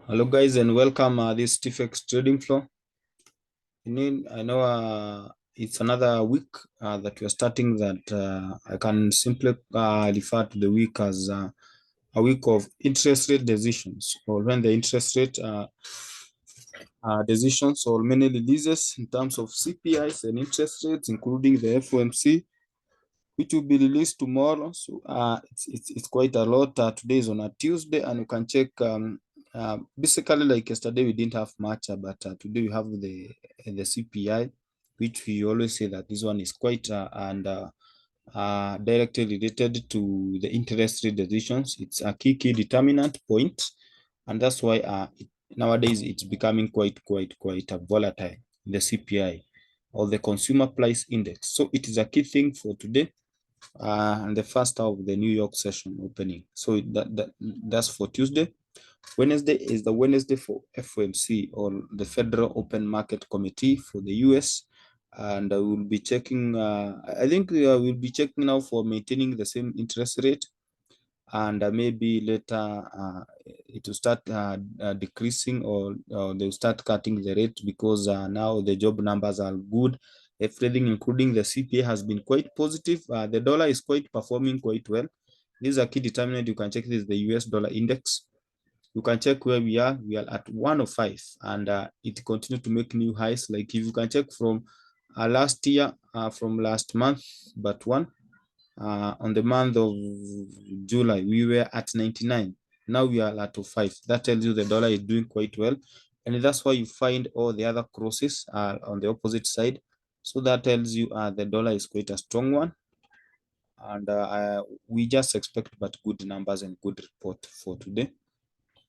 Hello guys and welcome this TFX trading floor. I know it's another week that we are starting that I can simply refer to the week as a week of interest rate decisions, or when the interest rate decisions or many releases in terms of CPIs and interest rates, including the FOMC, which will be released tomorrow. So it's quite a lot. Today is on a Tuesday, and you can check. Basically, like yesterday, we didn't have much, but today we have the CPI, which we always say that this one is quite directly related to the interest rate decisions. It's a key determinant point, and that's why nowadays it's becoming quite volatile. The CPI or the consumer price index. So it is a key thing for today and the first hour of the New York session opening. So that's for Tuesday. Wednesday is the Wednesday for FOMC, or the Federal Open Market Committee for the US. And we'll be checking, I think we'll be checking now for maintaining the same interest rate. And maybe later it will start decreasing, or they'll start cutting the rate, because now the job numbers are good. Everything, including the CPA, has been quite positive. The dollar is quite performing quite well. This is a key determinant. You can check this, the US dollar index. You can check where we are. We are at 105, and it continued to make new highs. Like if you can check from last year, from last month, but one, on the month of July, we were at 99. Now we are at 05. That tells you the dollar is doing quite well. And that's why you find all the other crosses on the opposite side. So that tells you the dollar is quite a strong one. And we just expect but good numbers and good report for today.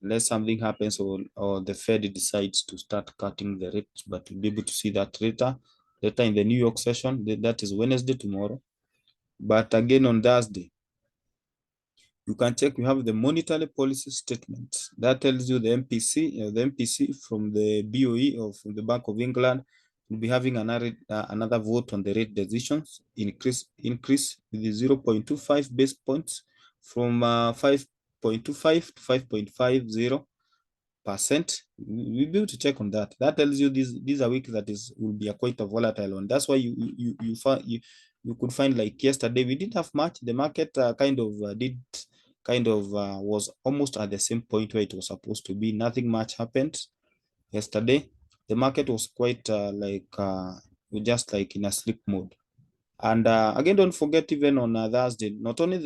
Unless something happens, or the Fed decides to start cutting the rate, but we'll be able to see that later in the New York session. That is Wednesday, tomorrow. But again, on Thursday, you can check. We have the monetary policy statement that tells you the MPC from the BOE, or from the Bank of England, will be having another vote on the rate decisions. Increase with the 0.25 base points from 5.25 to 5.50%. We'll be able to check on that. That tells you these are week that will be a quite a volatile one. That's why you could find, like yesterday, we didn't have much. The market was almost at the same point where it was supposed to be. Nothing much happened yesterday. The market was quite just like in a sleep mode. And again, don't forget, even on Thursday, not only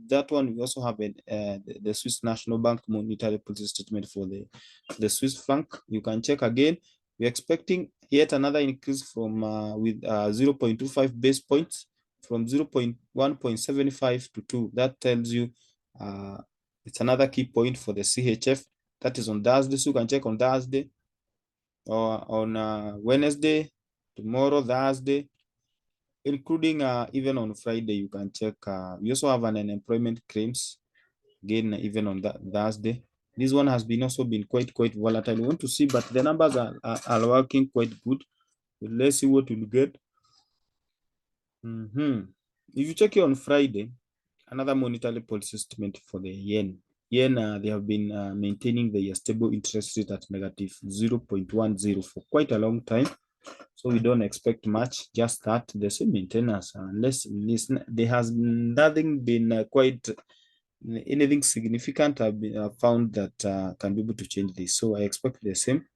that one, we also have the Swiss National Bank monetary policy statement for the Swiss franc. You can check again. We're expecting yet another increase from with 0.25 base points, from 0.1.75 to 2. That tells you it's another key point for the CHF. That is on Thursday. So you can check on Thursday, or on Wednesday, tomorrow, Thursday, including even on Friday. You can check. We also have an unemployment claims, again, even on that Thursday. This one has been also been quite volatile. We want to see, but the numbers are working quite good. Let's see what we'll get. If you check here on Friday, another monetary policy statement for the yen. Yen, they have been maintaining the stable interest rate at negative 0.10 for quite a long time. So we don't expect much, just that the same maintenance, unless there has nothing been quite anything significant. I've found that can be able to change this. So I expect the same.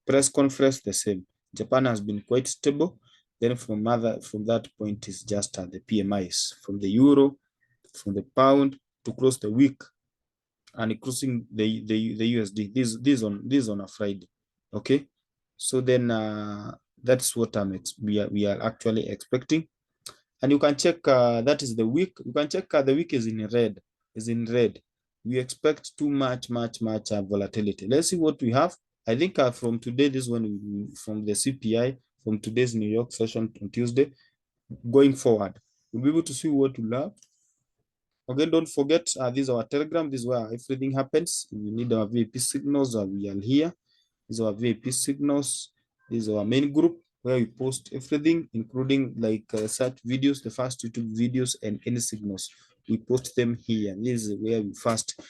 Press conference, the same. Japan has been quite stable. Then from that point is just the PMIs from the euro, from the pound, to close the week, and closing the USD. This on a Friday. Okay, so then that's what we are actually expecting. And you can check that is the week. You can check the week is in red. We expect too much volatility. Let's see what we have. I think from today, this one, from the CPI, from today's New York session on Tuesday, going forward, we'll be able to see what we have. Again, don't forget, this is our Telegram. This is where everything happens. If you need our VIP signals, we are here. These are our VIP signals. This is our main group where we post everything, including like search videos, the first YouTube videos, and any signals. We post them here. This is where we first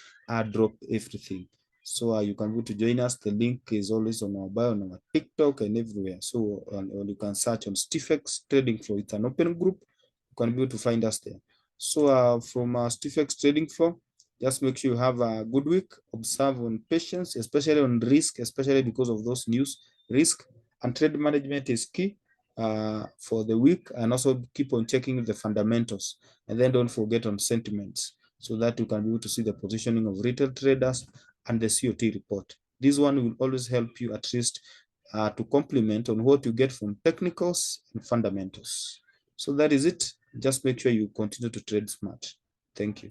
drop everything. So you can go to join us. The link is always on our bio, on our TikTok and everywhere. So you can search on Stifex Trading Floor. It's an open group. You can be able to find us there. So from Stifex Trading Floor, just make sure you have a good week. Observe on patience, especially on risk, especially because of those news. Risk and trade management is key for the week, and also keep on checking the fundamentals. And then don't forget on sentiments, so that you can be able to see the positioning of retail traders and the COT report. This one will always help you at least to complement on what you get from technicals and fundamentals. So that is it. Just make sure you continue to trade smart. Thank you.